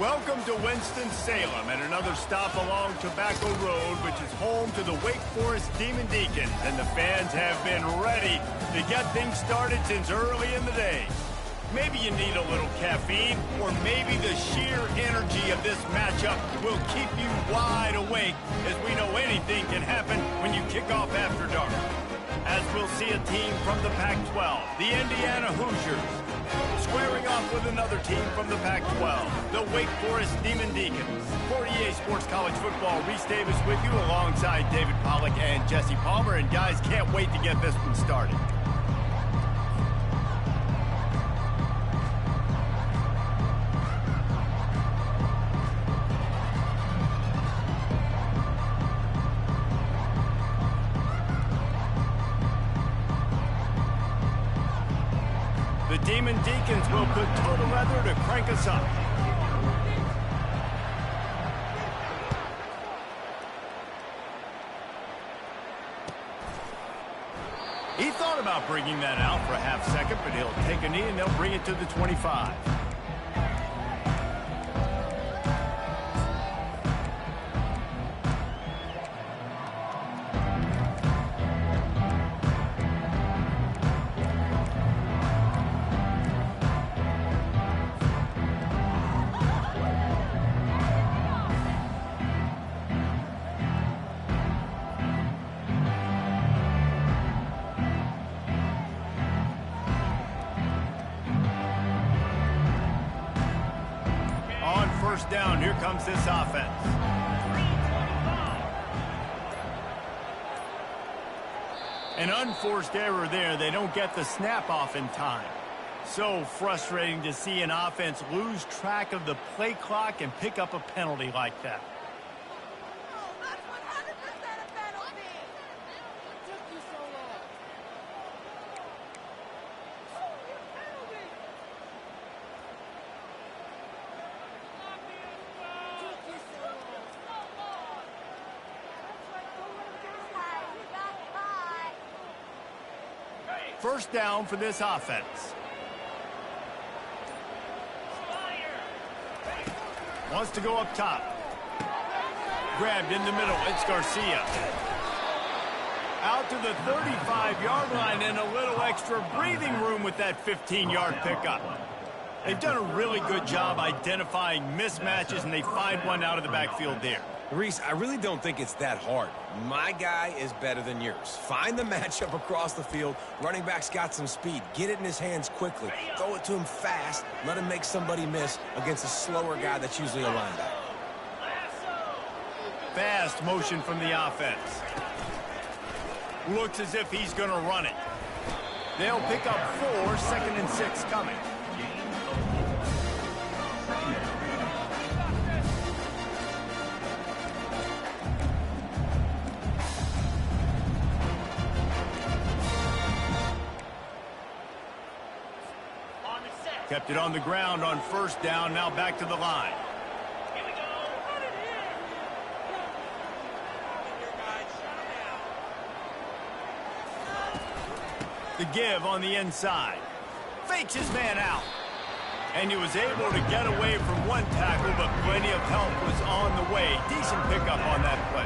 Welcome to Winston-Salem and another stop along Tobacco Road, which is home to the Wake Forest Demon Deacons, and the fans have been ready to get things started since early in the day. Maybe you need a little caffeine, or maybe the sheer energy of this matchup will keep you wide awake, as we know anything can happen when you kick off after dark. As we'll see a team from the Pac-12, the Indiana Hoosiers, squaring off with another team from the Pac-12, the Wake Forest Demon Deacons. For EA Sports College Football, Reese Davis with you alongside David Pollack and Jesse Palmer. And guys, can't wait to get this one started. The Demon Deacons will put total leather to crank us up. He thought about bringing that out for a half second, but he'll take a knee and they'll bring it to the 25. First down, here comes this offense. An unforced error there. They don't get the snap off in time. So frustrating to see an offense lose track of the play clock and pick up a penalty like that. First down for this offense. Wants to go up top. Grabbed in the middle. It's Garcia. Out to the 35-yard line and a little extra breathing room with that 15-yard pickup. They've done a really good job identifying mismatches, and they find one out of the backfield there. Reese, I really don't think it's that hard. My guy is better than yours. Find the matchup across the field. Running back's got some speed. Get it in his hands quickly. Throw it to him fast. Let him make somebody miss against a slower guy that's usually a linebacker. Fast motion from the offense. Looks as if he's going to run it. They'll pick up 4, 2nd and 6 coming. Kept it on the ground on first down, now back to the line. The give on the inside. Fakes his man out. And he was able to get away from one tackle, but plenty of help was on the way. Decent pickup on that play.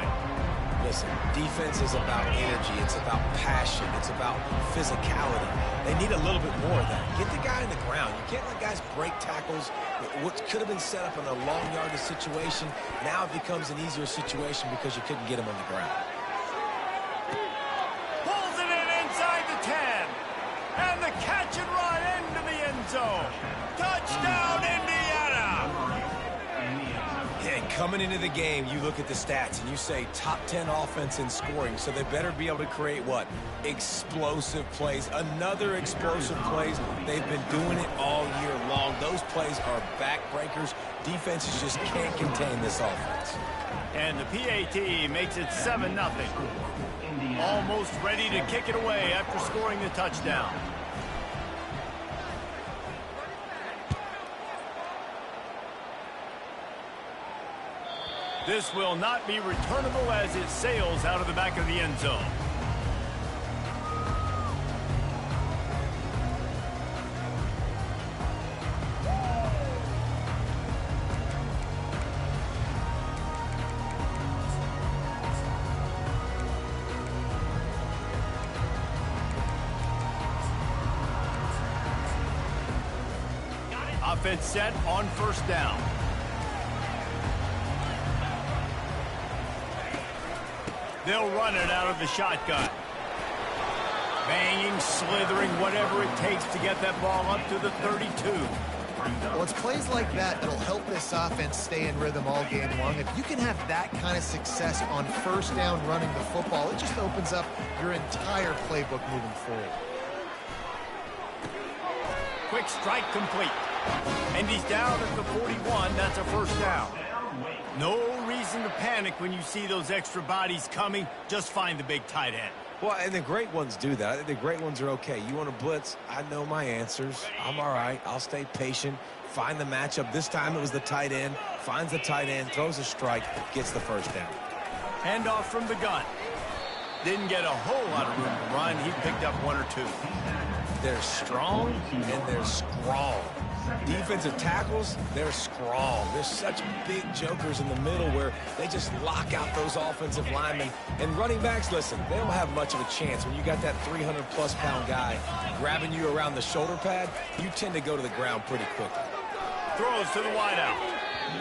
Listen, defense is about energy. It's about passion. It's about physicality. They need a little bit more of that. Get the guy in the ground. You can't let guys break tackles. What could have been set up in a long yardage situation, now it becomes an easier situation because you couldn't get him on the ground. Pulls it in inside the 10. And the catch and run into the end zone. Touchdown, Indiana! And coming into the game, you look at the stats and you say top 10 offense in scoring, so they better be able to create what? Explosive plays. Another explosive plays. They've been doing it all year long. Those plays are backbreakers. Defenses just can't contain this offense. And the PAT makes it 7-0. Almost ready to kick it away after scoring the touchdown. This will not be returnable as it sails out of the back of the end zone. Offense set on first down. They'll run it out of the shotgun. Banging, slithering, whatever it takes to get that ball up to the 32. Well, it's plays like that that'll help this offense stay in rhythm all game long. If you can have that kind of success on first down running the football, it just opens up your entire playbook moving forward. Quick strike complete. And he's down at the 41. That's a first down. No reason to panic when you see those extra bodies coming. Just find the big tight end. Well, and the great ones do that. I think the great ones are okay. You want to blitz? I know my answers. I'm all right. I'll stay patient. Find the matchup. This time it was the tight end. Finds the tight end, throws a strike, gets the first down. Handoff from the gun. Didn't get a whole lot of room to run. He picked up one or two. They're strong and they're scrawl. Defensive tackles, they're scrawl. There's such big jokers in the middle where they just lock out those offensive linemen. And running backs, listen, they don't have much of a chance. When you got that 300-plus pound guy grabbing you around the shoulder pad, you tend to go to the ground pretty quickly. Throws to the wideout.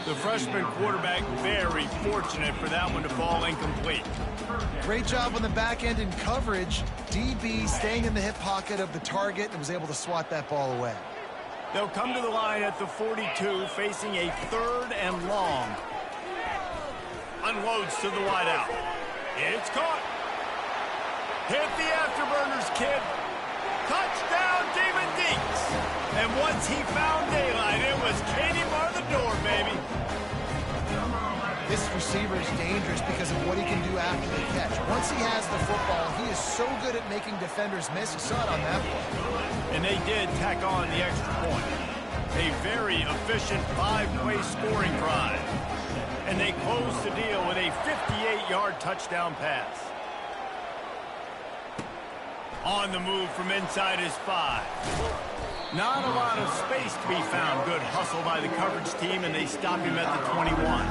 The freshman quarterback very fortunate for that one to fall incomplete. Great job on the back end in coverage. DB staying in the hip pocket of the target and was able to swat that ball away. They'll come to the line at the 42, facing a 3rd and long. Unloads to the wideout. It's caught. Hit the afterburners, kid. Touchdown, Demon Deeks. And once he found daylight, it was Katie bar the door, baby. This receiver is dangerous because of what he can do after the catch. Once he has the football, he is so good at making defenders miss. You saw it on that play. And they did tack on the extra point. A very efficient 5-play scoring drive. And they close the deal with a 58-yard touchdown pass. On the move from inside his 5. Not a lot of space to be found. Good hustle by the coverage team, and they stop him at the 21.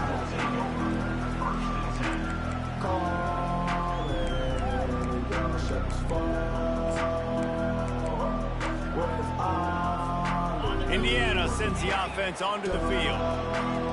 Indiana sends the offense onto the field.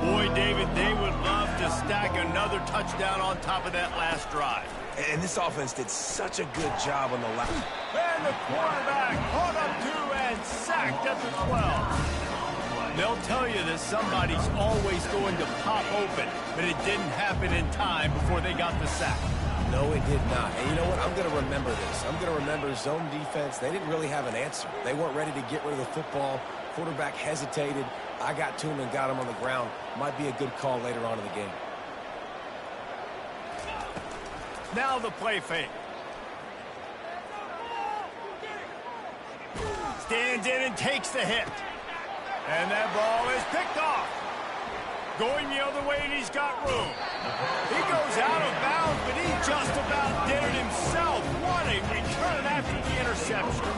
Boy, David, they would love to stack another touchdown on top of that last drive. And this offense did such a good job on the last. And the quarterback caught up to and sacked at the 12. They'll tell you that somebody's always going to pop open, but it didn't happen in time before they got the sack. No, it did not. And you know what? I'm going to remember this. I'm going to remember zone defense. They didn't really have an answer. They weren't ready to get rid of the football. Quarterback hesitated. I got to him and got him on the ground. Might be a good call later on in the game. Now the play fake. Stands in and takes the hit. And that ball is picked off. Going the other way, and he's got room. He goes out of bounds, but he just about did it himself. What a return after the interception.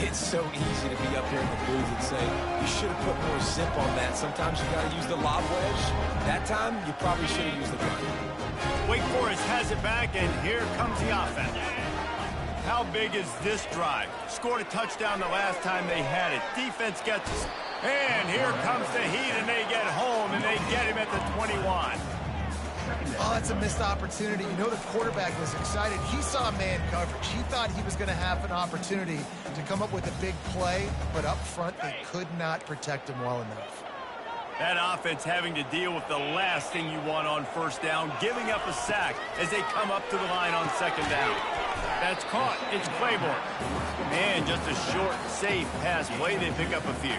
It's so easy to be up here in the booth and say, you should have put more zip on that. Sometimes you got to use the lob wedge. That time, you probably should have used the gun. Wake Forest has it back, and here comes the offense. How big is this drive? Scored a touchdown the last time they had it. Defense gets it. And here comes the heat, and they get home, and they get him at the 21. Oh, that's a missed opportunity. You know the quarterback was excited. He saw man coverage. He thought he was going to have an opportunity to come up with a big play, but up front they could not protect him well enough. That offense having to deal with the last thing you want on first down, giving up a sack as they come up to the line on second down. That's caught. It's Claiborne. And just a short, safe pass play. They pick up a few.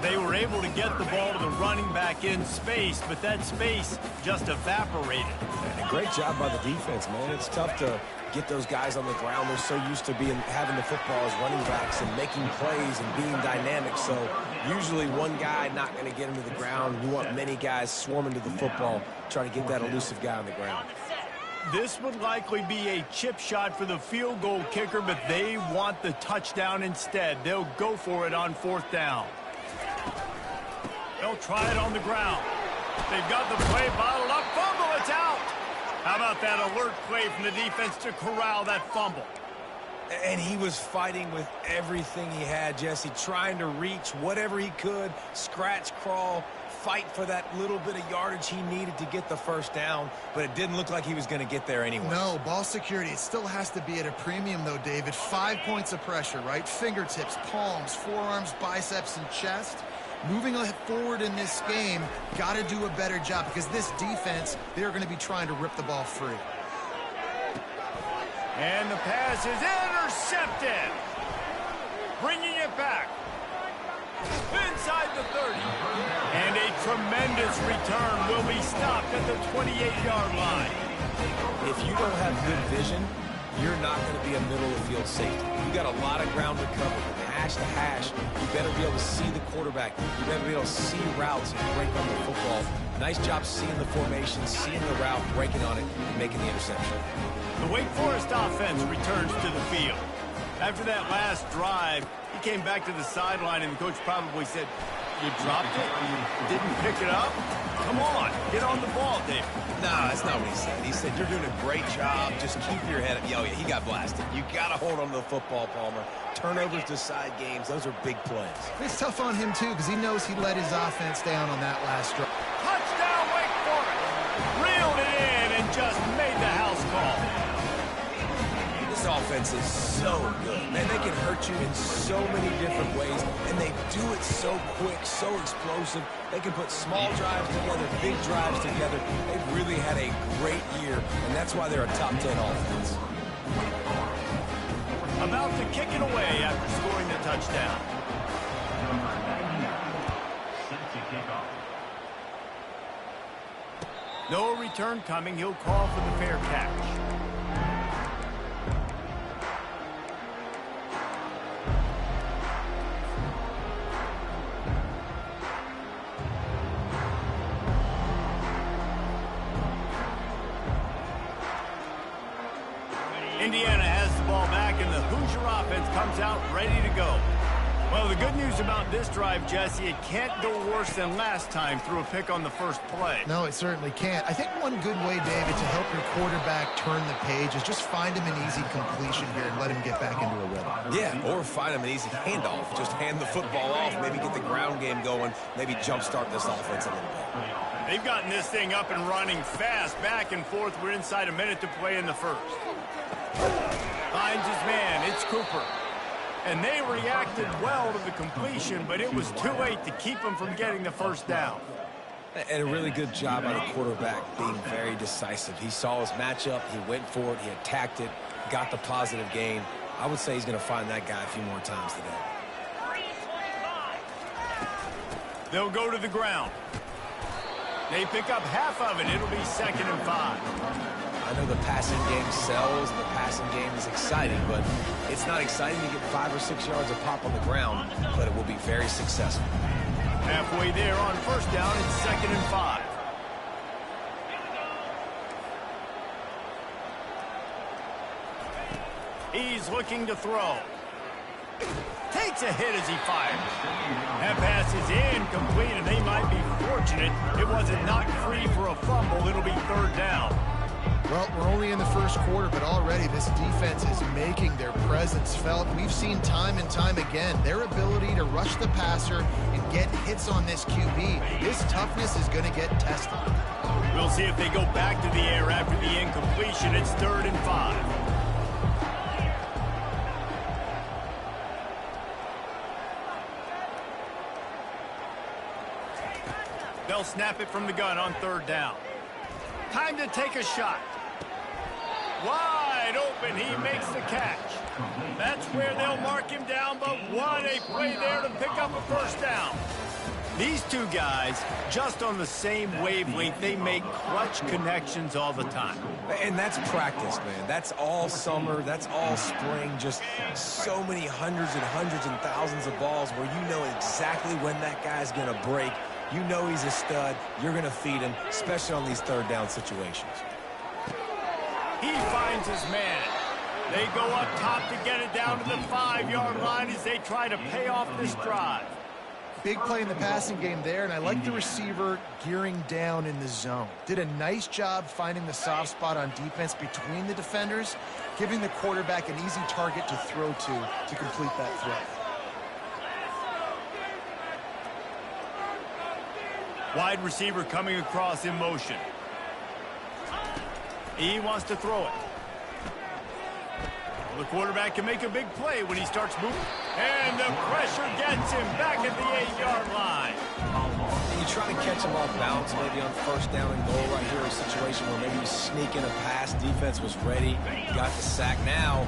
They were able to get the ball to the running back in space, but that space just evaporated. And great job by the defense, man. It's tough to get those guys on the ground. They're so used to having the football as running backs and making plays and being dynamic. So usually one guy not going to get him to the ground. You want many guys swarming to the football, try to get that elusive guy on the ground. This would likely be a chip shot for the field goal kicker, but they want the touchdown instead. They'll go for it on fourth down. They'll try it on the ground. They've got the play bottled up. Fumble, it's out. How about that alert play from the defense to corral that fumble? And he was fighting with everything he had, Jesse, trying to reach whatever he could, scratch, crawl, fight for that little bit of yardage he needed to get the first down, but it didn't look like he was going to get there anyway. No, ball security, it still has to be at a premium, though, David. 5 points of pressure, right? Fingertips, palms, forearms, biceps, and chest. Moving forward in this game, got to do a better job because this defense, they're going to be trying to rip the ball free. And the pass is intercepted. Bringing it back. Inside the 30. And a tremendous return will be stopped at the 28-yard line. If you don't have good vision, you're not going to be a middle-of-the-field safety. You got a lot of ground to cover from hash to hash. You better be able to see the quarterback. You better be able to see routes and break on the football. Nice job seeing the formation, seeing the route, breaking on it, and making the interception. The Wake Forest offense returns to the field. After that last drive, he came back to the sideline, and the coach probably said, "You dropped it? You didn't pick it up? Come on, get on the ball, David." No, that's not what he said. He said, "You're doing a great job. Just keep your head up." Oh, yeah, he got blasted. You got to hold on to the football, Palmer. Turnovers decide games. Those are big plays. It's tough on him, too, because he knows he let his offense down on that last drive. Touchdown, Wake Forest! Reeled it in and just made the house call. This offense is so good. Man, they can hurt you in so many different ways, and they do it so quick, so explosive. They can put small drives together, big drives together. They've really had a great year, and that's why they're a top 10 offense. About to kick it away after scoring the touchdown. No return coming. He'll call for the fair catch. Indiana has the ball back, and the Hoosier offense comes out ready to go. Well, the good news about this drive, Jesse, it can't go worse than last time through a pick on the first play. No, it certainly can't. I think one good way, David, to help your quarterback turn the page is just find him an easy completion here and let him get back into a rhythm. Yeah, or find him an easy handoff. Just hand the football off, maybe get the ground game going, maybe jumpstart this offense a little bit. They've gotten this thing up and running fast, back and forth. We're inside a minute to play in the first. Finds his man. It's Cooper. And they reacted well to the completion, but it was too late to keep them from getting the first down. And a really good job by the quarterback being very decisive. He saw his matchup. He went for it. He attacked it, got the positive gain. I would say he's going to find that guy a few more times today. They'll go to the ground. They pick up half of it. It'll be 2nd and 5. I know the passing game sells, and the passing game is exciting, but it's not exciting to get 5 or 6 yards of pop on the ground, but it will be very successful. Halfway there on first down, it's 2nd and 5. He's looking to throw. Takes a hit as he fires. That pass is incomplete, and they might be fortunate it wasn't knocked free for a fumble. It'll be 3rd down. Well, we're only in the first quarter, but already this defense is making their presence felt. We've seen time and time again their ability to rush the passer and get hits on this QB. This toughness is going to get tested. We'll see if they go back to the air after the incompletion. It's 3rd and 5. They'll snap it from the gun on 3rd down. Time to take a shot. Wide open, he makes the catch. That's where they'll mark him down, but what a play there to pick up a first down. These two guys, just on the same wavelength, they make clutch connections all the time. And that's practice, man. That's all summer. That's all spring. Just so many hundreds and thousands of balls where you know exactly when that guy's going to break. You know he's a stud. You're going to feed him, especially on these 3rd down situations. He finds his man. They go up top to get it down to the 5-yard line as they try to pay off this drive. Big play in the passing game there, and I like the receiver gearing down in the zone. Did a nice job finding the soft spot on defense between the defenders, giving the quarterback an easy target to throw to complete that throw. Wide receiver coming across in motion. He wants to throw it. The quarterback can make a big play when he starts moving. And the pressure gets him back at the 8-yard line. You try to catch him off balance maybe on first down and goal right here, a situation where maybe you sneak in a pass, defense was ready, got the sack. Now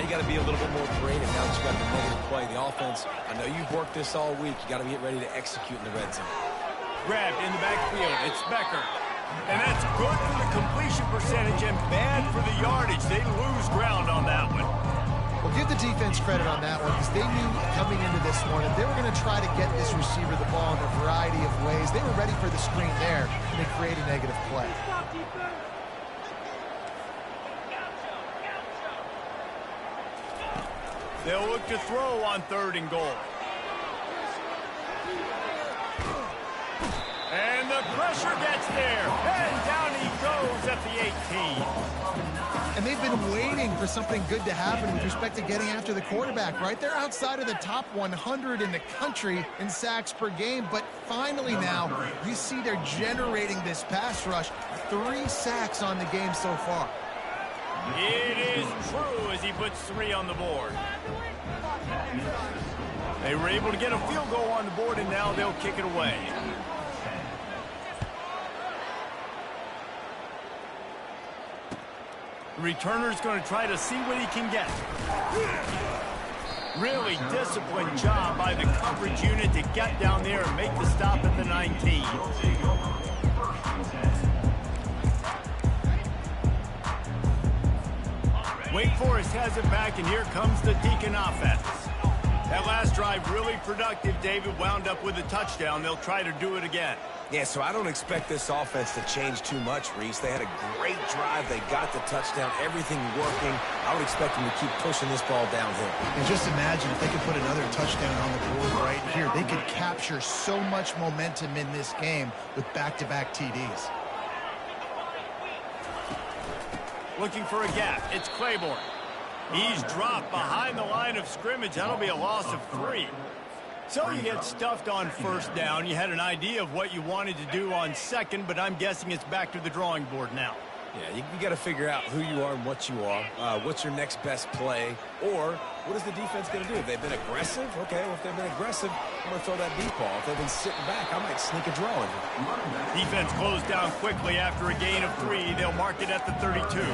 you got to be a little bit more creative now that you got the negative play. The offense, I know you've worked this all week. You got to get ready to execute in the red zone. Grabbed in the backfield. It's Becker. And that's good for the completion percentage and bad for the yardage. They lose ground on that one. Well, give the defense credit on that one because they knew coming into this one that they were going to try to get this receiver the ball in a variety of ways. They were ready for the screen there, and they create a negative play. They'll look to throw on 3rd and goal. And the pressure gets there. And down he goes at the 18. And they've been waiting for something good to happen with respect to getting after the quarterback, right? They're outside of the top 100 in the country in sacks per game, but finally now you see they're generating this pass rush. 3 sacks on the game so far. It is true as he puts 3 on the board. They were able to get a field goal on the board, and now they'll kick it away. The returner's going to try to see what he can get. Really disciplined job by the coverage unit to get down there and make the stop at the 19. Wake Forest has it back, and here comes the Deacon offense. That last drive really productive. David wound up with a touchdown. They'll try to do it again. Yeah, so I don't expect this offense to change too much, Reese. They had a great drive. They got the touchdown, everything working. I would expect them to keep pushing this ball downhill. And just imagine if they could put another touchdown on the board right here. They could capture so much momentum in this game with back-to-back TDs. Looking for a gap. It's Claiborne. He's dropped behind the line of scrimmage. That'll be a loss of 3. So you get stuffed on 1st down. You had an idea of what you wanted to do on 2nd, but I'm guessing it's back to the drawing board now. Yeah, you got to figure out who you are and what you are. What's your next best play? Or what is the defense going to do? If they've been aggressive, okay, well, if they've been aggressive, I'm going to throw that deep ball. If they've been sitting back, I might sneak a draw in here. Defense closed down quickly after a gain of 3. They'll mark it at the 32.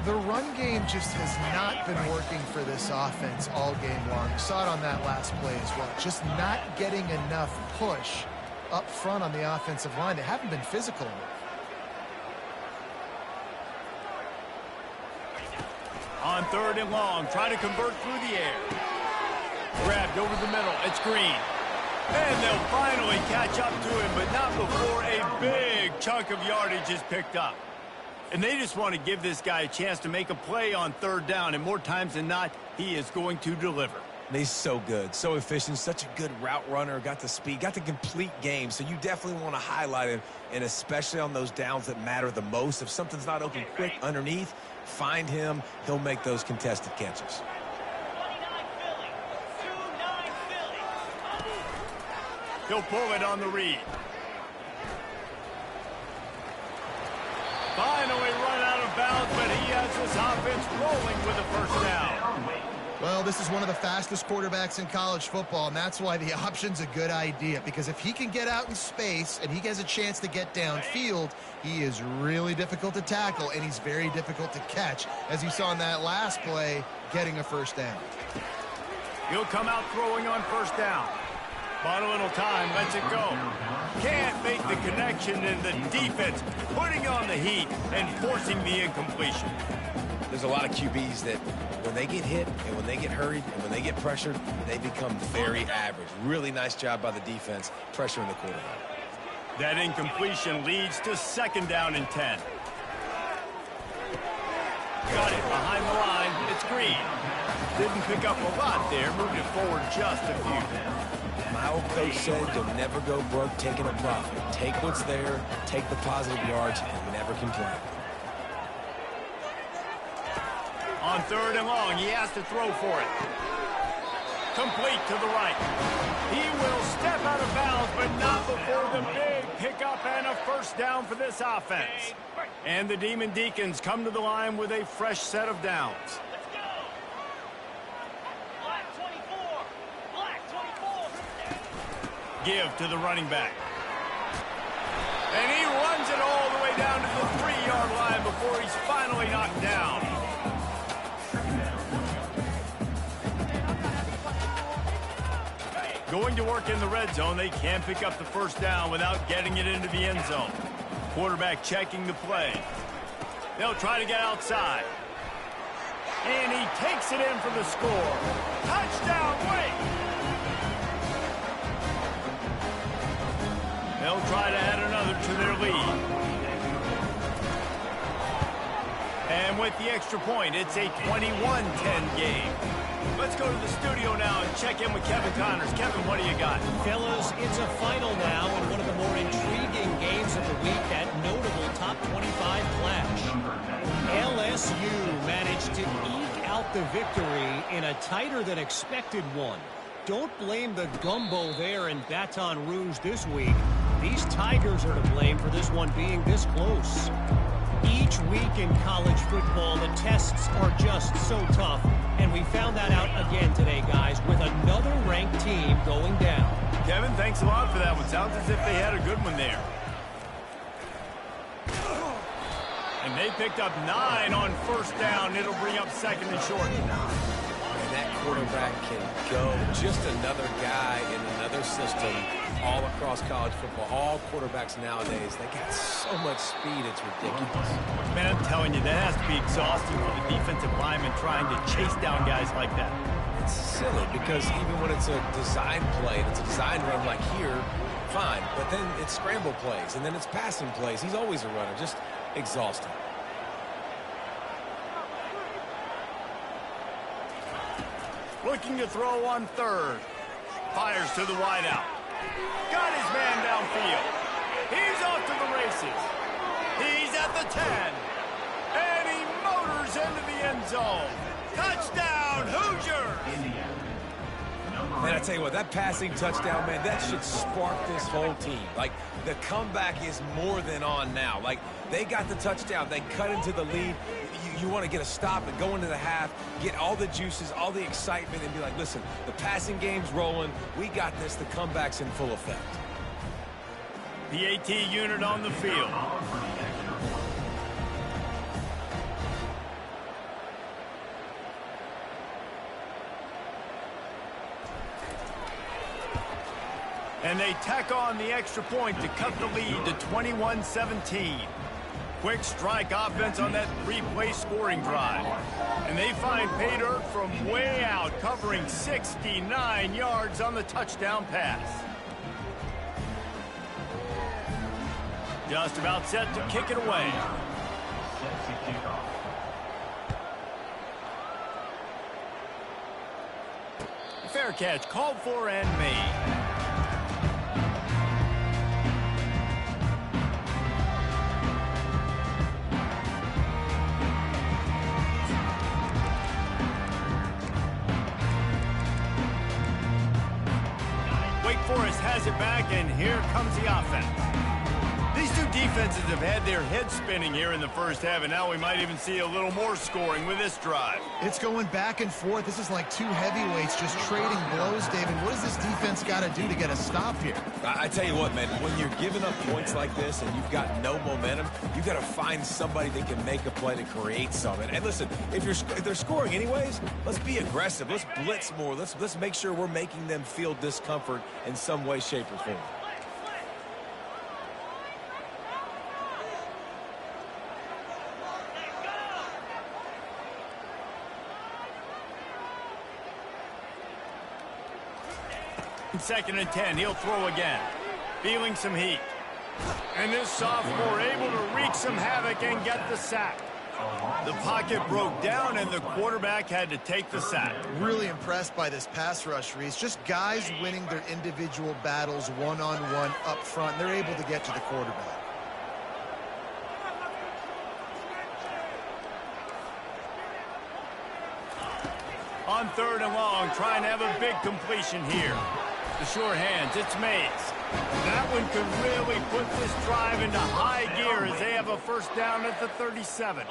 The run game just has not been working for this offense all game long. You saw it on that last play as well. Just not getting enough push up front on the offensive line. They haven't been physical enough. On 3rd and long, try to convert through the air. Grabbed over the middle. It's Green. And they'll finally catch up to him, but not before a big chunk of yardage is picked up. And they just want to give this guy a chance to make a play on 3rd down, and more times than not, he is going to deliver. He's so good, so efficient, such a good route runner, got the speed, got the complete game, so you definitely want to highlight him, and especially on those downs that matter the most. If something's not open quick underneath, find him. He'll make those contested catches. He'll pull it on the read. Finally run out of bounds, but he has his offense rolling with a 1st down. Well, this is one of the fastest quarterbacks in college football, and that's why the option's a good idea, because if he can get out in space and he has a chance to get downfield, he is really difficult to tackle, and he's very difficult to catch, as you saw in that last play, getting a 1st down. He'll come out throwing on 1st down. Bought a little time, lets it go. Can't make the connection, and the defense putting on the heat and forcing the incompletion. There's a lot of QBs that when they get hit and when they get hurried and when they get pressured, they become very average. Really nice job by the defense pressuring the quarterback. That incompletion leads to 2nd down and 10. Got it behind the line. It's Green. Didn't pick up a lot there. Moved it forward just a few. My old coach said you'll never go broke taking a profit. Take what's there, take the positive yards, and never complain. On 3rd and long, he has to throw for it. Complete to the right. He will step out of bounds, but not before the big pickup and a first down for this offense. And the Demon Deacons come to the line with a fresh set of downs. Give to the running back. And he runs it all the way down to the 3-yard line before he's finally knocked down. Going to work in the red zone, they can't pick up the first down without getting it into the end zone. Quarterback checking the play. They'll try to get outside. And he takes it in for the score. Touchdown, Wake! They'll try to add another to their lead. And with the extra point, it's a 21-10 game. Let's go to the studio now and check in with Kevin Connors. Kevin, what do you got? Fellas, it's a final now in one of the more intriguing games of the week, that notable top 25 clash. LSU managed to eke out the victory in a tighter than expected one. Don't blame the gumbo there in Baton Rouge this week. These Tigers are to blame for this one being this close. Each week in college football, the tests are just so tough, and we found that out again today, guys, with another ranked team going down. Kevin, thanks a lot for that one. Sounds as if they had a good one there. And they picked up 9 on first down. It'll bring up 2nd and short. And that quarterback can go. Just another guy in another system all across college football. All quarterbacks nowadays, they got so much speed, it's ridiculous. Man, I'm telling you, that has to be exhausting for the defensive lineman trying to chase down guys like that. It's silly because even when it's a design play, and it's a design run like here, fine. But then it's scramble plays, and then it's passing plays. He's always a runner, just exhausting. Looking to throw on 3rd. Fires to the wideout. Got his man downfield. He's off to the races. He's at the 10. And he motors into the end zone. Touchdown, Hoosiers! Man, I tell you what, that passing touchdown, man, that should spark this whole team. Like, the comeback is more than on now. Like, they got the touchdown. They cut into the lead. You want to get a stop and go into the half, get all the juices, all the excitement, and be like, listen, the passing game's rolling. We got this. The comeback's in full effect. The AT unit on the field. And they tack on the extra point to cut the lead to 21-17. Quick strike offense on that 3-play scoring drive. And they find pay dirt from way out, covering 69 yards on the touchdown pass. Just about set to kick it away. Fair catch called for and made. Forrest has it back, and here comes the offense. These two defenses have had their heads spinning here in the first half, and now we might even see a little more scoring with this drive. It's going back and forth. This is like two heavyweights just trading blows, David. What does this defense got to do to get a stop here? I tell you what, man, when you're giving up points like this and you've got no momentum, you've got to find somebody that can make a play to create something. And listen, if they're scoring anyways, let's be aggressive. Let's blitz more. Let's make sure we're making them feel discomfort in some way, shape, or form. Second and 10, he'll throw again. Feeling some heat. And this sophomore able to wreak some havoc and get the sack. The pocket broke down, and the quarterback had to take the sack. Really impressed by this pass rush, Reese. Just guys winning their individual battles one-on-one up front. They're able to get to the quarterback. On 3rd and long, trying to have a big completion here. The sure hands, it's Mays. That one could really put this drive into high gear as they have a first down at the 37.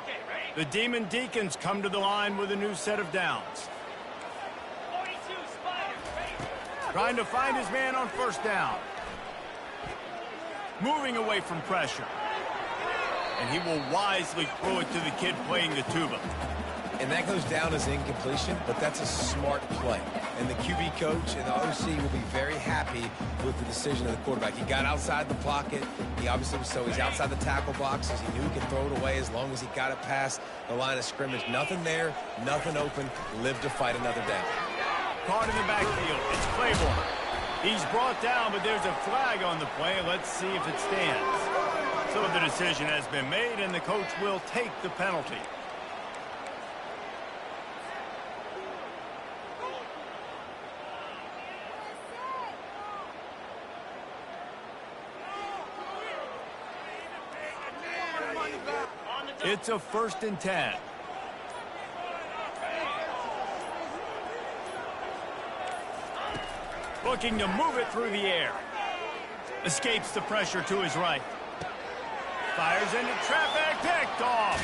The Demon Deacons come to the line with a new set of downs. Trying to find his man on first down. Moving away from pressure. And he will wisely throw it to the kid playing the tuba. And that goes down as incompletion, but that's a smart play. And the QB coach and the OC will be very happy with the decision of the quarterback. He got outside the pocket. He obviously was, so he's outside the tackle boxes. He knew he could throw it away as long as he got it past the line of scrimmage. Nothing there, nothing open. Live to fight another down. Caught in the backfield. It's Claiborne. He's brought down, but there's a flag on the play. Let's see if it stands. So the decision has been made, and the coach will take the penalty. It's a 1st and 10. Looking to move it through the air. Escapes the pressure to his right. Fires into traffic, picked off.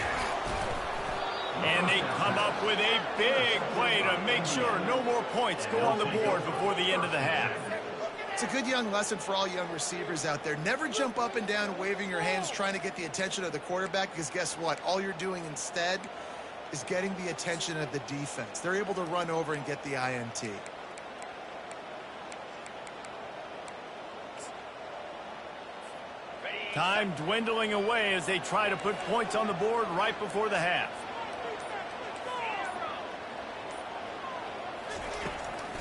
And they come up with a big play to make sure no more points go on the board before the end of the half. It's a good young lesson for all young receivers out there. Never jump up and down waving your hands trying to get the attention of the quarterback, because guess what? All you're doing instead is getting the attention of the defense. They're able to run over and get the INT. Time dwindling away as they try to put points on the board right before the half.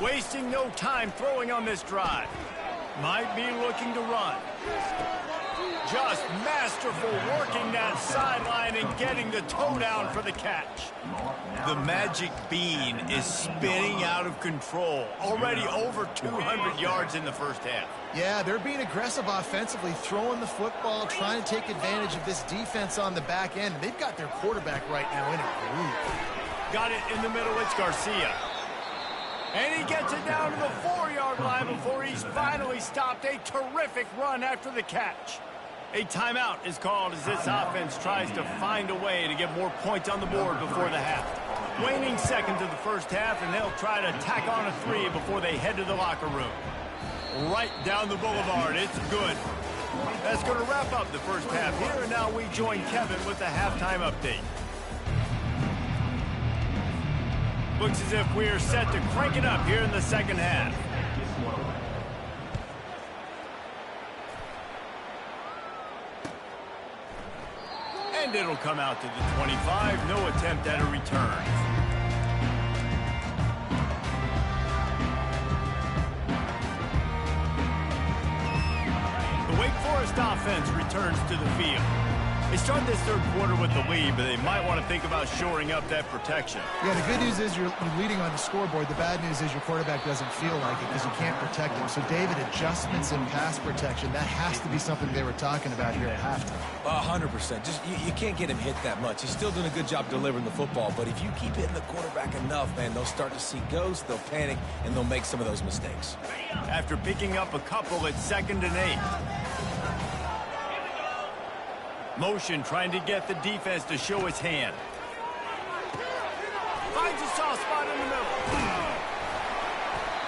Wasting no time throwing on this drive. Might be looking to run. Just masterful working that sideline and getting the toe down for the catch. The magic bean is spinning out of control. Already over 200 yards in the first half. Yeah, they're being aggressive offensively, throwing the football, trying to take advantage of this defense on the back end. They've got their quarterback right now in a groove. Got it in the middle, it's Garcia. And he gets it down to the 4-yard line before he's finally stopped. A terrific run after the catch. A timeout is called as this offense tries to find a way to get more points on the board before the half. Waning seconds of the first half, and they'll try to tack on a 3 before they head to the locker room. Right down the boulevard, it's good. That's going to wrap up the first half here, and now we join Kevin with the halftime update. Looks as if we're set to crank it up here in the second half. And it'll come out to the 25. No attempt at a return. The Wake Forest offense returns to the field. They start this third quarter with the lead, but they might want to think about shoring up that protection. Yeah, the good news is you're leading on the scoreboard. The bad news is your quarterback doesn't feel like it because you can't protect him. So, David, adjustments in pass protection, that has to be something they were talking about here at halftime. 100%. Just you can't get him hit that much. He's still doing a good job delivering the football, but if you keep hitting the quarterback enough, man, they'll start to see ghosts, they'll panic, and they'll make some of those mistakes. After picking up a couple at 2nd and 8. Motion trying to get the defense to show his hand. Finds a soft spot in the middle.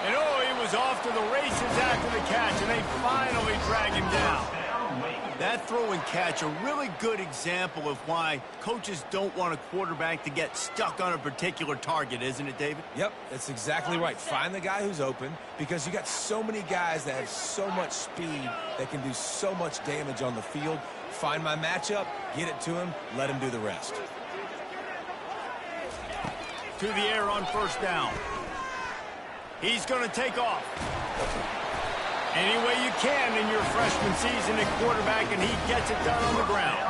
And oh, he was off to the races after the catch, and they finally drag him down. That throw and catch, a really good example of why coaches don't want a quarterback to get stuck on a particular target, isn't it, David? Yep, that's exactly right. Find the guy who's open, because you got so many guys that have so much speed that can do so much damage on the field. Find my matchup, get it to him, let him do the rest. To the air on first down. He's going to take off. Any way you can in your freshman season at quarterback, and he gets it done on the ground.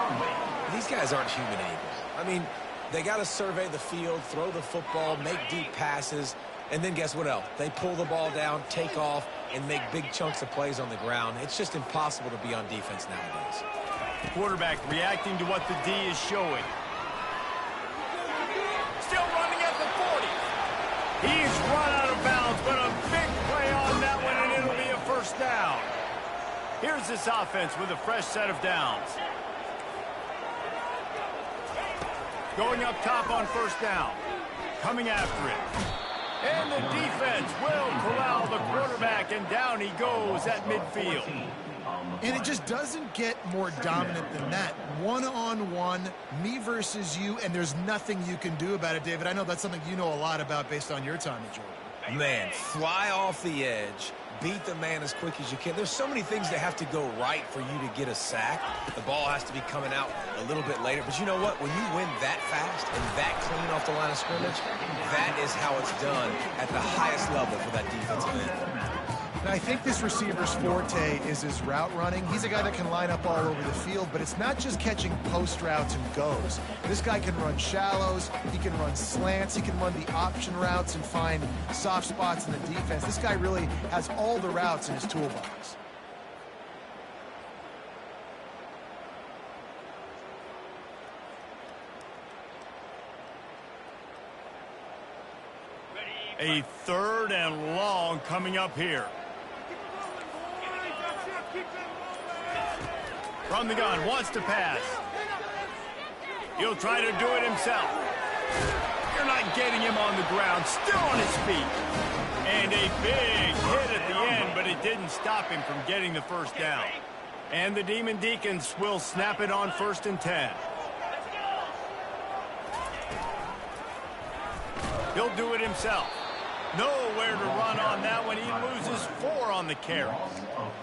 These guys aren't human anymore. I mean, they got to survey the field, throw the football, make deep passes, and then guess what else? They pull the ball down, take off, and make big chunks of plays on the ground. It's just impossible to be on defense nowadays. The quarterback reacting to what the D is showing. Still running at the 40. He's run out of bounds, but a big play on that one, and it'll be a first down. Here's this offense with a fresh set of downs. Going up top on first down. Coming after it. And the defense will corral the quarterback, and down he goes at midfield. And it just doesn't get more dominant than that. One-on-one, me versus you, and there's nothing you can do about it, David. I know that's something you know a lot about based on your time at Georgia. Man, fly off the edge, beat the man as quick as you can. There's so many things that have to go right for you to get a sack. The ball has to be coming out a little bit later. But you know what? When you win that fast and that clean off the line of scrimmage, that is how it's done at the highest level for that defensive end. And I think this receiver's forte is his route running. He's a guy that can line up all over the field, but it's not just catching post routes and goes. This guy can run shallows, he can run slants, he can run the option routes and find soft spots in the defense. This guy really has all the routes in his toolbox. A third and long coming up here. From the gun, wants to pass. He'll try to do it himself. You're not getting him on the ground, still on his feet. And a big hit at the end, but it didn't stop him from getting the first down. And the Demon Deacons will snap it on 1st and 10. He'll do it himself. Nowhere to run on that one. He loses 4 on the carry.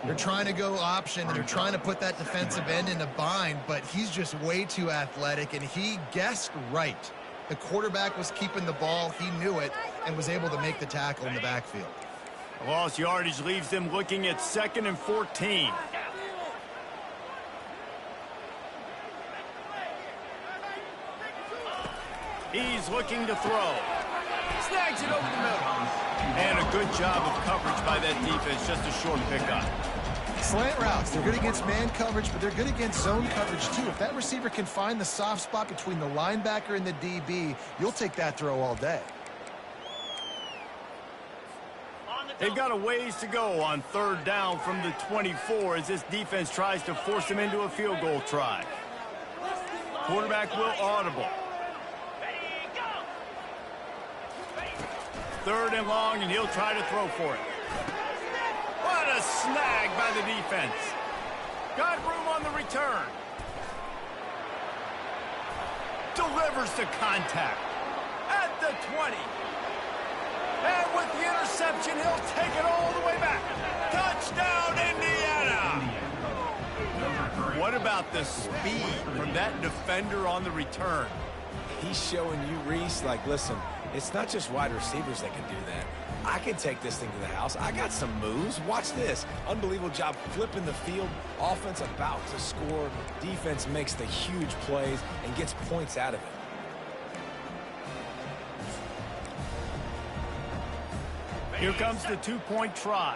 They're trying to go option, and they're trying to put that defensive end in a bind, but he's just way too athletic, and he guessed right. The quarterback was keeping the ball. He knew it and was able to make the tackle in the backfield. Lost yardage leaves them looking at 2nd and 14. He's looking to throw. Snags it over the middle. And a good job of coverage by that defense. Just a short pickup. Slant routes. They're good against man coverage, but they're good against zone coverage, too. If that receiver can find the soft spot between the linebacker and the DB, you'll take that throw all day. They've got a ways to go on 3rd down from the 24 as this defense tries to force them into a field goal try. Quarterback will audible. 3rd and long, and he'll try to throw for it. What a snag by the defense. Got room on the return. Delivers to contact at the 20. And with the interception, he'll take it all the way back. Touchdown, Indiana! What about the speed from that defender on the return? He's showing you, Reese, like, listen, it's not just wide receivers that can do that. I can take this thing to the house. I got some moves. Watch this. Unbelievable job flipping the field. Offense about to score. Defense makes the huge plays and gets points out of it. Here comes the 2-point try.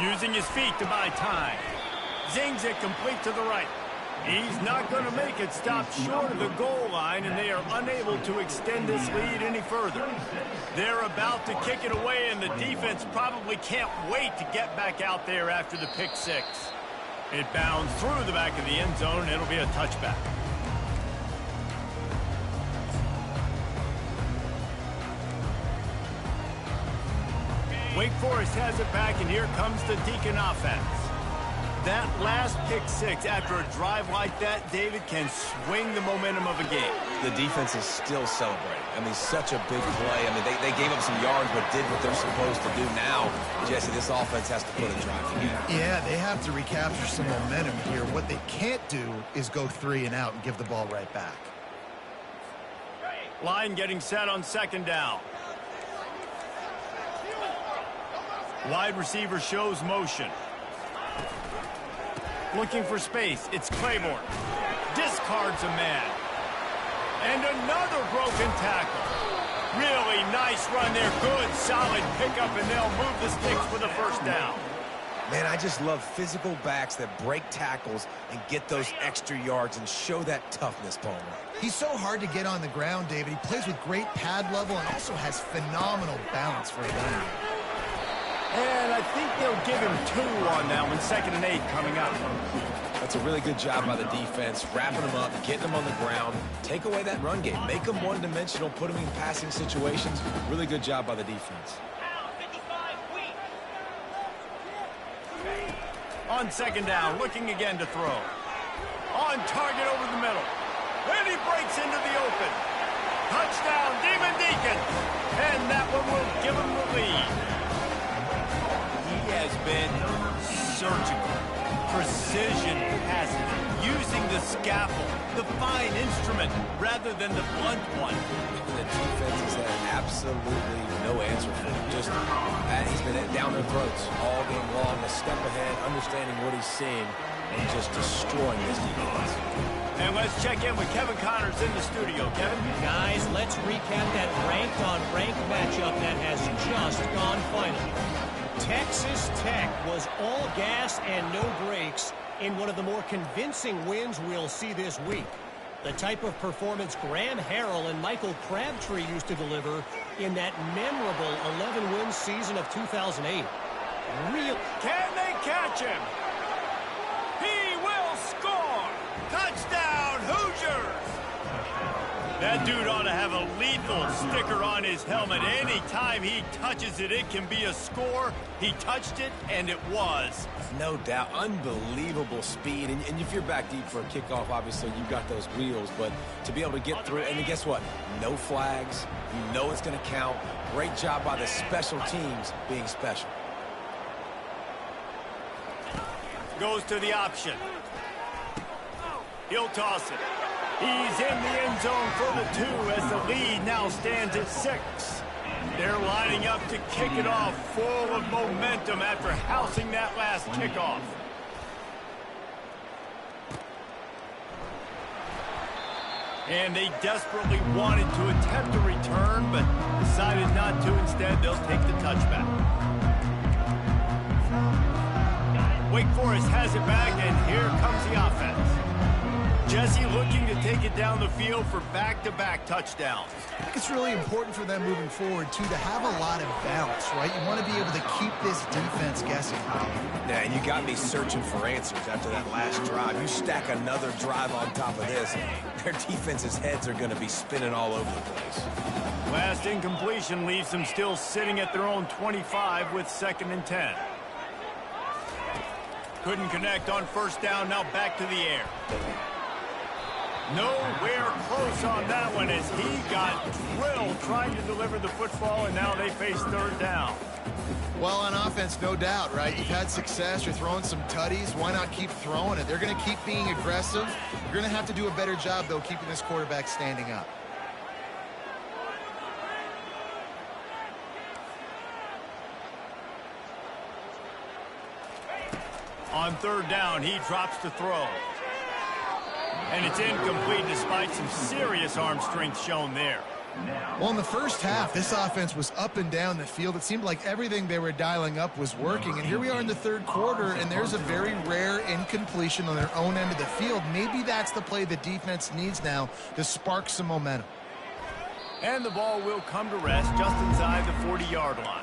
Using his feet to buy time. Zings it complete to the right. He's not going to make it. Stopped short of the goal line, and they are unable to extend this lead any further. They're about to kick it away, and the defense probably can't wait to get back out there after the pick 6. It bounds through the back of the end zone, and it'll be a touchback. Wake Forest has it back, and here comes the Deacon offense. That last pick 6 after a drive like that, David, can swing the momentum of a game. The defense is still celebrating. I mean, such a big play. I mean, they gave up some yards but did what they're supposed to do. Now, Jesse, this offense has to put a drive together. Yeah, they have to recapture some momentum here. What they can't do is go 3 and out and give the ball right back. Line getting set on 2nd down. Wide receiver shows motion. Looking for space. It's Claiborne. Discards a man. And another broken tackle. Really nice run there. Good, solid pickup, and they'll move the sticks for the first down. Man, I just love physical backs that break tackles and get those extra yards and show that toughness, Palmer. He's so hard to get on the ground, David. He plays with great pad level and also has phenomenal balance for a running back. And I think they'll give him 2 on that one. 2nd and 8 coming up. That's a really good job by the defense, wrapping them up, getting them on the ground, take away that run game, make them one-dimensional, put them in passing situations. Really good job by the defense. On 2nd down, looking again to throw. On target over the middle. And he breaks into the open. Touchdown, Demon Deacon. And that one will give him the lead. He has been surgical. Precision passing. Using the scaffold, the fine instrument, rather than the blunt one. The defense has had absolutely no answer for him. Just, he's been down their throats all game long, a step ahead, understanding what he's seeing, and just destroying this defense. And let's check in with Kevin Connors in the studio. Kevin? Guys, let's recap that ranked-on-ranked matchup that has just gone final. Texas Tech was all gas and no brakes in one of the more convincing wins we'll see this week. The type of performance Graham Harrell and Michael Crabtree used to deliver in that memorable 11-win season of 2008. Can they catch him? He will score! Touchdown, Hoosiers! That dude ought to have a lethal sticker on his helmet. Anytime he touches it, it can be a score. He touched it, and it was. No doubt. Unbelievable speed. And if you're back deep for a kickoff, obviously you've got those wheels. But to be able to get through, and guess what? No flags. You know it's going to count. Great job by the special teams being special. Goes to the option. He'll toss it. He's in the end zone for the 2 as the lead now stands at 6. They're lining up to kick it off full of momentum after housing that last kickoff. And they desperately wanted to attempt a return, but decided not to. Instead, they'll take the touchback. Wake Forest has it back, and here comes the offense. Jesse looking to take it down the field for back-to-back touchdowns. I think it's really important for them moving forward, too, to have a lot of balance, right? You want to be able to keep this defense guessing. Yeah, and you got me searching for answers after that last drive. You stack another drive on top of this, their defense's heads are going to be spinning all over the place. Last incompletion leaves them still sitting at their own 25 with 2nd and 10. Couldn't connect on 1st down, now back to the air. Nowhere close on that one as he got drilled trying to deliver the football, and now they face 3rd down. Well, on offense, no doubt, right? You've had success. You're throwing some tutties. Why not keep throwing it? They're going to keep being aggressive. You're going to have to do a better job, though, keeping this quarterback standing up. On 3rd down, he drops to throw. And it's incomplete despite some serious arm strength shown there. Well, in the first half, this offense was up and down the field. It seemed like everything they were dialing up was working. And here we are in the 3rd quarter, and there's a very rare incompletion on their own end of the field. Maybe that's the play the defense needs now to spark some momentum. And the ball will come to rest just inside the 40-yard line.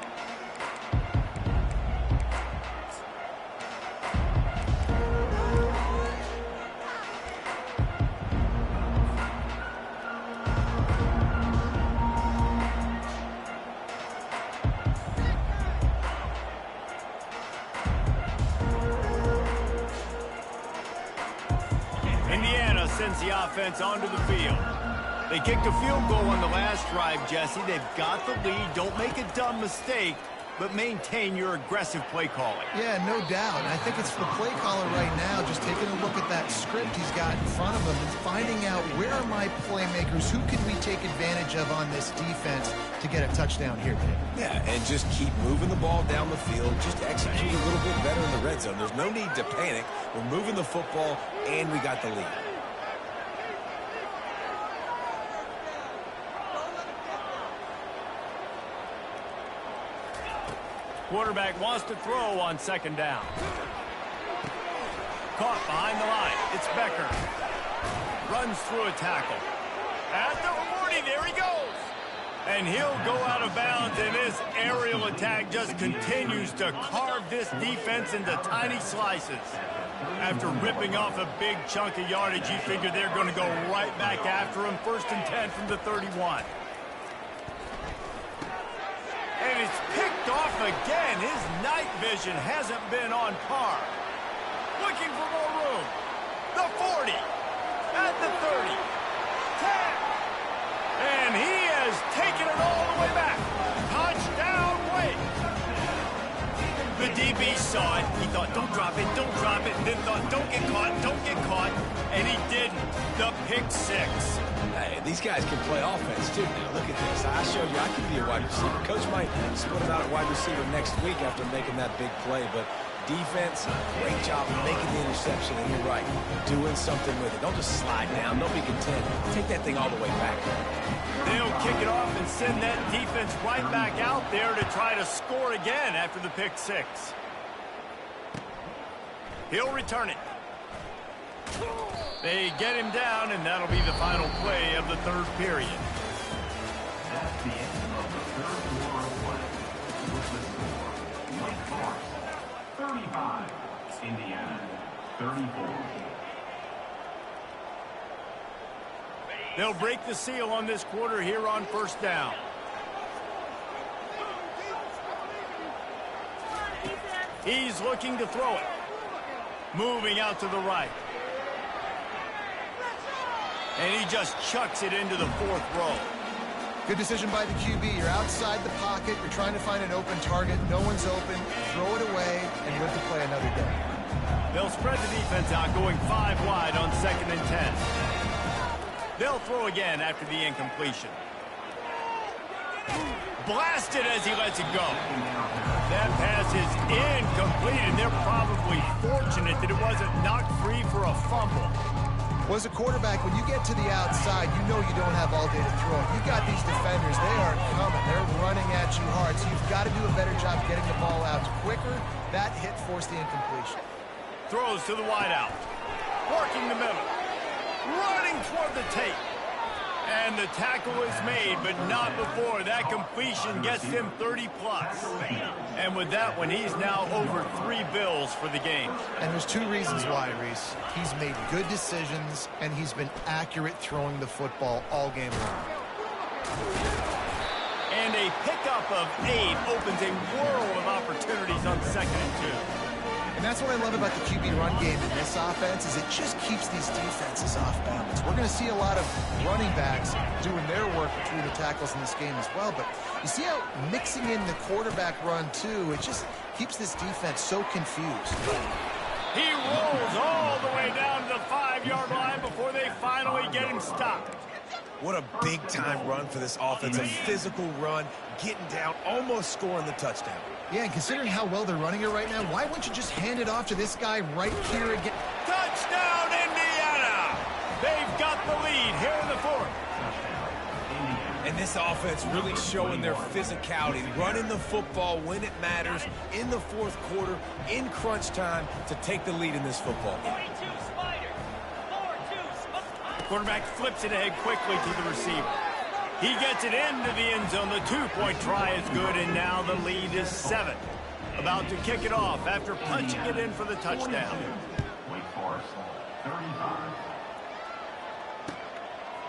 Sends the offense onto the field. They kicked a field goal on the last drive, Jesse. They've got the lead. Don't make a dumb mistake. but maintain your aggressive play calling. Yeah, no doubt. And I think it's the play caller right now just taking a look at that script he's got in front of him and finding out where are my playmakers, who can we take advantage of on this defense to get a touchdown here today. Yeah, and just keep moving the ball down the field. Just execute a little bit better in the red zone. There's no need to panic. We're moving the football, and we got the lead. Quarterback wants to throw on second down. Caught behind the line. It's Becker. Runs through a tackle. At the 40, there he goes. And he'll go out of bounds, and this aerial attack just continues to carve this defense into tiny slices. After ripping off a big chunk of yardage, you figure they're going to go right back after him. 1st and 10 from the 31. And it's picked off again. His night vision hasn't been on par. Looking for more room. The 40. At the 30. 10. And he has taken it all the way back. Touchdown, Wake. The DB saw it. He thought, don't drop it, don't drop it. Then thought, don't get caught, don't get caught. And he didn't. The pick six. Hey, these guys can play offense, too. Now, look at this. I showed you I can be a wide receiver. Coach might split him out at wide receiver next week after making that big play, but defense, great job of making the interception, and you're right, doing something with it. Don't just slide down. Don't be content. Take that thing all the way back. They'll kick it off and send that defense right back out there to try to score again after the pick six. He'll return it. They get him down, and that'll be the final play of the third period. That's the end of the third quarter of play. With the score, Wake Forest 35, Indiana 34. They'll break the seal on this quarter here on 1st down. He's looking to throw it. Moving out to the right. And he just chucks it into the 4th row. Good decision by the QB. You're outside the pocket. You're trying to find an open target. No one's open. Throw it away and live to play another day. They'll spread the defense out, going 5 wide on 2nd and 10. They'll throw again after the incompletion. Blasted as he lets it go. That pass is incomplete, and they're probably fortunate that it wasn't knocked free for a fumble. Well, as a quarterback, when you get to the outside, you know you don't have all day to throw. You've got these defenders. They are coming. They're running at you hard, so you've got to do a better job getting the ball out quicker. That hit forced the incompletion. Throws to the wideout. Working the middle. Running toward the tape. And the tackle is made, but not before. That completion gets him 30-plus. And with that one, he's now over 3 bills for the game. And there's 2 reasons why, Reese. He's made good decisions, and he's been accurate throwing the football all game long. And a pickup of 8 opens a world of opportunities on 2nd and 2. And that's what I love about the QB run game in this offense is it just keeps these defenses off balance. We're going to see a lot of running backs doing their work between the tackles in this game as well. But you see how mixing in the quarterback run, too, it just keeps this defense so confused. He rolls all the way down to the 5-yard line before they finally get him stopped. What a big-time run for this offense. A physical run, getting down, almost scoring the touchdown. Yeah, and considering how well they're running it right now, why wouldn't you just hand it off to this guy right here again? Touchdown, Indiana! They've got the lead here in the 4th. And this offense really showing their physicality, running the football when it matters, in the 4th quarter, in crunch time, to take the lead in this football game. Quarterback flips it ahead quickly to the receiver. He gets it into the end zone. The 2-point try is good, and now the lead is 7. About to kick it off after punching it in for the touchdown. Wake Forest 35.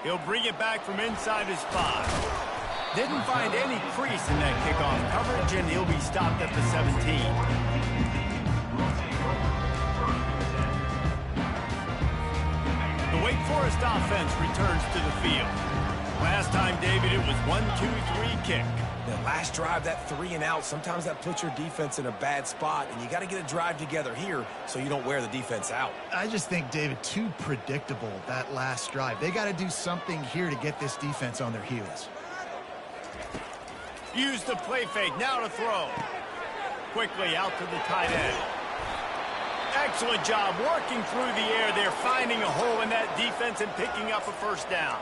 He'll bring it back from inside his 5. Didn't find any crease in that kickoff coverage, and he'll be stopped at the 17. The Wake Forest offense returns to the field. Last time, David, it was 1-2-3 kick. The last drive, that 3 and out, sometimes that puts your defense in a bad spot, and you got to get a drive together here so you don't wear the defense out. I just think, David, too predictable, that last drive. They got to do something here to get this defense on their heels. Use the play fake, now to throw. Quickly out to the tight end. Excellent job working through the air there, finding a hole in that defense and picking up a first down.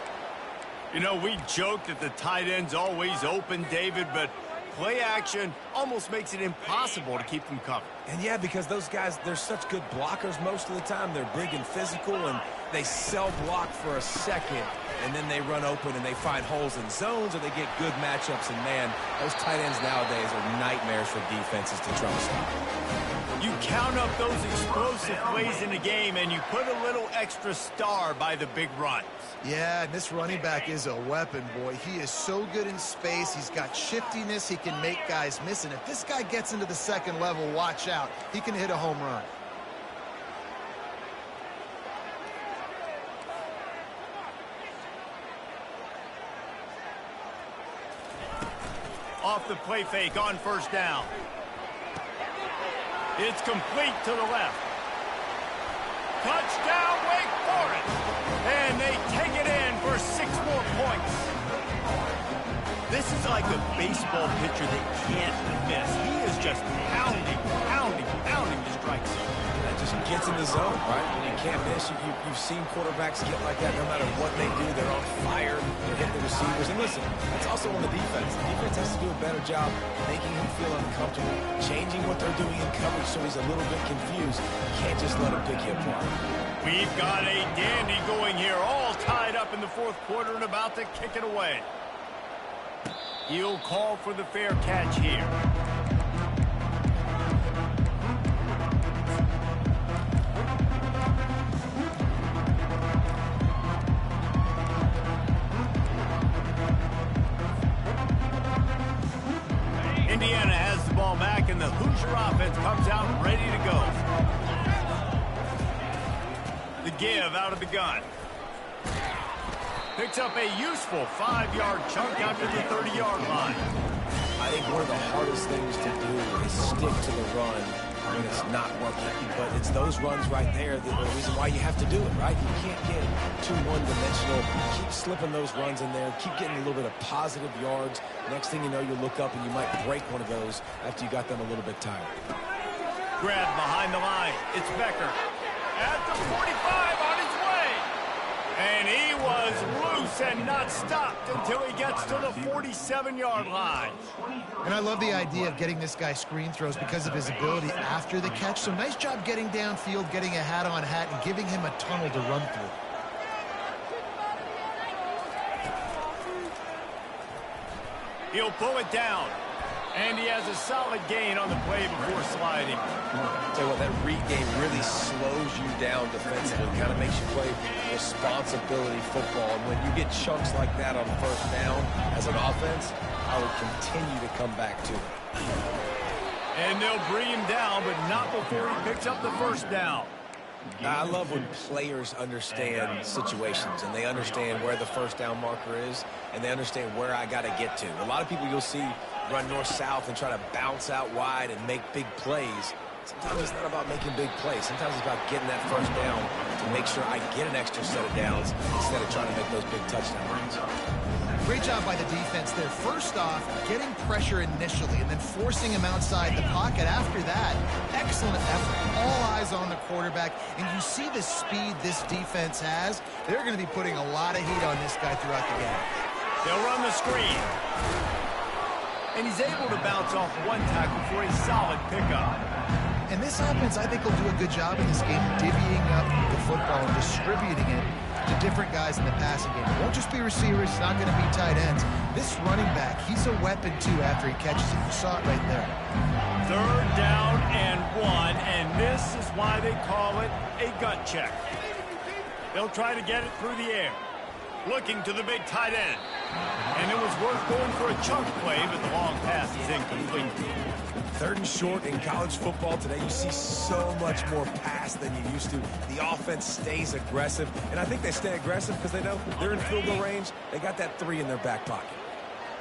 You know, we joke that the tight end's always open, David, but play action almost makes it impossible to keep them covered. And yeah, because those guys, they're such good blockers most of the time. They're big and physical, and they sell block for a second, and then they run open and they find holes in zones, or they get good matchups. And man, those tight ends nowadays are nightmares for defenses to try to stop. You count up those explosive plays in the game, and you put a little extra star by the big runs. Yeah, and this running back is a weapon, boy. He is so good in space. He's got shiftiness. He can make guys miss. And if this guy gets into the second level, watch out. He can hit a home run. Off the play fake on first down. It's complete to the left. Touchdown, Wake Forest. And they take it in for 6 more points. This is like a baseball pitcher that can't miss. He is just pounding the strike zone. That just gets in the zone, right? When you can't miss, you've seen quarterbacks get like that no matter what they do. They're on fire. They're hitting the receivers. And listen, that's also on the defense. The defense has to do a better job making him feel uncomfortable, changing what they're doing in coverage so he's a little bit confused. You can't just let him pick you apart. We've got a dandy going here, all tied up in the fourth quarter and about to kick it away. He'll call for the fair catch here. Indiana has the ball back, and the Hoosier offense comes out ready to go. The give out of the gun. Picks up a useful 5-yard chunk after the 30-yard line. I think one of the hardest things to do is stick to the run when it's not working. But it's those runs right there that are the reason why you have to do it, right? You can't get too one-dimensional. Keep slipping those runs in there. Keep getting a little bit of positive yards. Next thing you know, you look up and you might break one of those after you got them a little bit tired. Grab behind the line. It's Becker. At the 45 on his way. And he was loose and not stopped until he gets to the 47-yard line. And I love the idea of getting this guy screen throws because of his ability after the catch. So nice job getting downfield, getting a hat-on-hat, and giving him a tunnel to run through. He'll pull it down. And he has a solid gain on the play before sliding. Tell you what, that read game really slows you down defensively. Kind of makes you play responsibility football. And when you get chunks like that on first down as an offense, I would continue to come back to it. And they'll bring him down, but not before he picks up the first down. I love when players understand situations and they understand where the first down marker is and they understand where I got to get to. A lot of people you'll see run north-south and try to bounce out wide and make big plays. Sometimes it's not about making big plays. Sometimes it's about getting that first down to make sure I get an extra set of downs instead of trying to make those big touchdown runs. Great job by the defense there. First off, getting pressure initially and then forcing him outside the pocket. After that, excellent effort. All eyes on the quarterback. And you see the speed this defense has. They're going to be putting a lot of heat on this guy throughout the game. They'll run the screen. And he's able to bounce off one tackle for a solid pickup. And this offense, I think, will do a good job in this game divvying up the football and distributing it to different guys in the passing game. It won't just be receivers. It's not going to be tight ends. This running back, he's a weapon, too, after he catches it. You saw it right there. 3rd down and 1, and this is why they call it a gut check. They'll try to get it through the air. Looking to the big tight end. And it was worth going for a chunk play, but the long pass is incomplete. 3rd and short in college football today. You see so much more pass than you used to. The offense stays aggressive, and I think they stay aggressive because they know they're in field goal range. They got that 3 in their back pocket.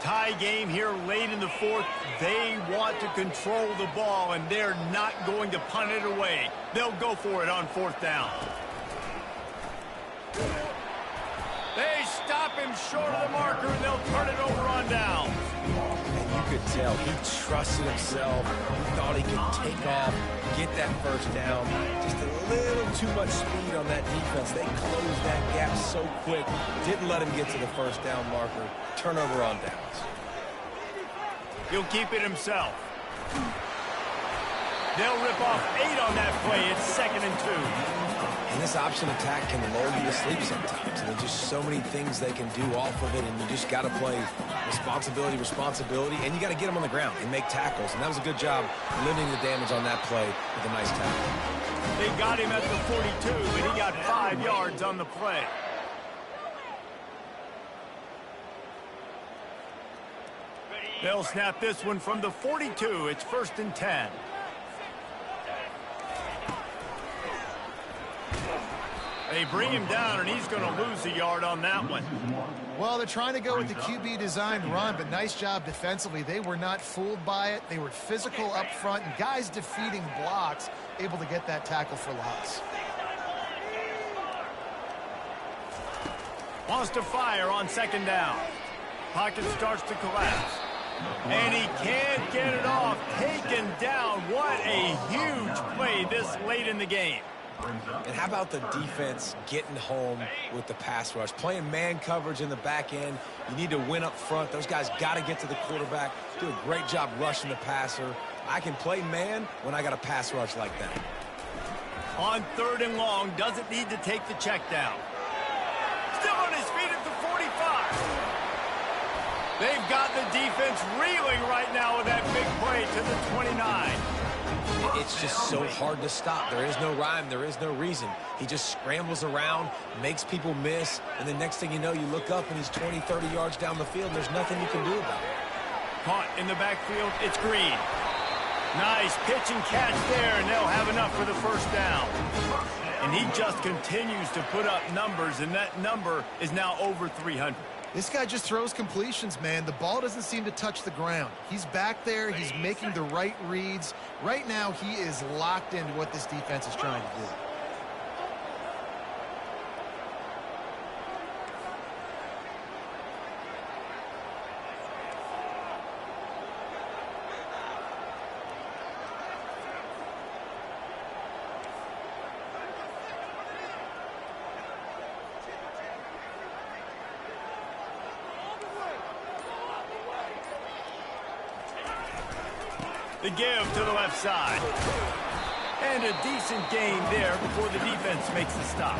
Tie game here late in the 4th. They want to control the ball, and they're not going to punt it away. They'll go for it on 4th down. They stop him short of the marker, and they'll turn it over on down. And you could tell he trusted himself. He thought he could take off, get that 1st down. Just a little too much speed on that defense. They closed that gap so quick. Didn't let him get to the 1st down marker. Turnover on downs. He'll keep it himself. They'll rip off 8 on that play. It's 2nd and 2. And this option attack can lull you to sleep sometimes. And there's just so many things they can do off of it, and you just got to play responsibility, and you got to get them on the ground and make tackles. And that was a good job limiting the damage on that play with a nice tackle. They got him at the 42, but he got 5 yards on the play. They'll snap this one from the 42. It's 1st and 10. They bring him down, and he's going to lose a yard on that one. Well, they're trying to go with the QB-designed run, but nice job defensively. They were not fooled by it. They were physical up front, and guys defeating blocks, able to get that tackle for loss. Wants to fire on 2nd down. Pocket starts to collapse. And he can't get it off. Taken down. What a huge play this late in the game. And how about the defense getting home with the pass rush? Playing man coverage in the back end. You need to win up front. Those guys got to get to the quarterback. Do a great job rushing the passer. I can play man when I got a pass rush like that. On 3rd and long, doesn't need to take the check down. Still on his feet at the 45. They've got the defense reeling right now with that big play to the 29. It's just so hard to stop. There is no rhyme. There is no reason. He just scrambles around, makes people miss, and the next thing you know, you look up and he's 20, 30 yards down the field, and there's nothing you can do about it. Caught in the backfield. It's Green. Nice pitch and catch there, and they'll have enough for the 1st down. And he just continues to put up numbers, and that number is now over 300. This guy just throws completions, man. The ball doesn't seem to touch the ground. He's back there. He's making the right reads. Right now, he is locked into what this defense is trying to do. The give to the left side. And a decent gain there before the defense makes the stop.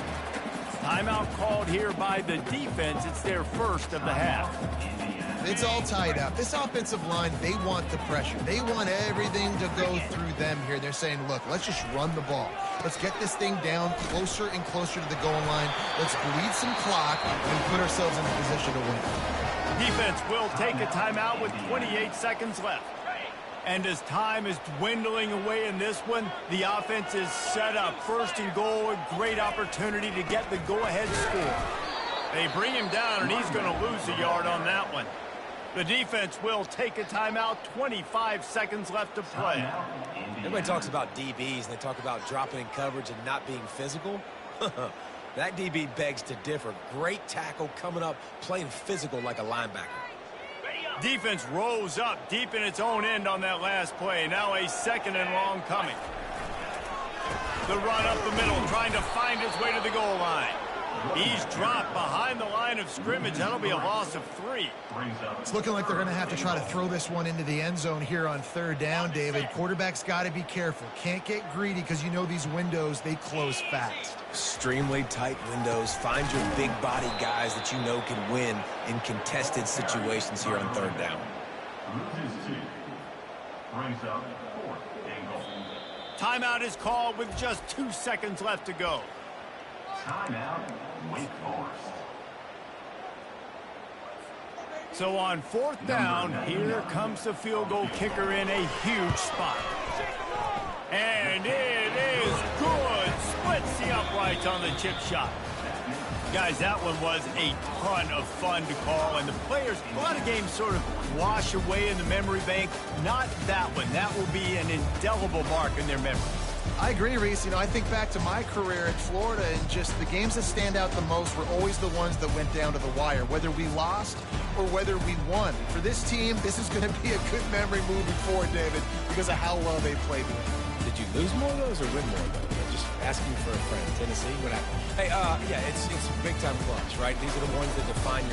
Timeout called here by the defense. It's their 1st of the half. It's all tied up. This offensive line, they want the pressure. They want everything to go through them here. They're saying, look, let's just run the ball. Let's get this thing down closer and closer to the goal line. Let's bleed some clock and put ourselves in a position to win. Defense will take a timeout with 28 seconds left. And as time is dwindling away in this one, the offense is set up. 1st and goal, a great opportunity to get the go-ahead score. They bring him down, and he's going to lose a yard on that one. The defense will take a timeout. 25 seconds left to play. Everybody talks about DBs, and they talk about dropping in coverage and not being physical. That DB begs to differ. Great tackle coming up, playing physical like a linebacker. Defense rose up deep in its own end on that last play. Now a 2nd and long coming. The run up the middle, trying to find his way to the goal line. He's dropped behind the line of scrimmage. That'll be a loss of 3. It's looking like they're going to have to try to throw this one into the end zone here on 3rd down, David. Quarterback's got to be careful. Can't get greedy because you know these windows, they close fast. Extremely tight windows. Find your big body guys that you know can win in contested situations here on 3rd down. Brings up 4th and goal. Timeout is called with just 2 seconds left to go. Timeout, Wake Forest. So on fourth down, here comes the field goal kicker in a huge spot. And it is good. Splits the uprights on the chip shot. Guys, that one was a ton of fun to call, and the players, a lot of games sort of wash away in the memory bank. Not that one. That will be an indelible mark in their memory. I agree, Reese. I think back to my career at Florida, and just the games that stand out the most were always the ones that went down to the wire, whether we lost or whether we won. For this team, this is going to be a good memory moving forward, David, because of how well they played with it. Did you lose more of those or win more of those? I'm just asking for a friend. Tennessee, what happened? Hey, yeah, it's big time clutch, right? These are the ones that define your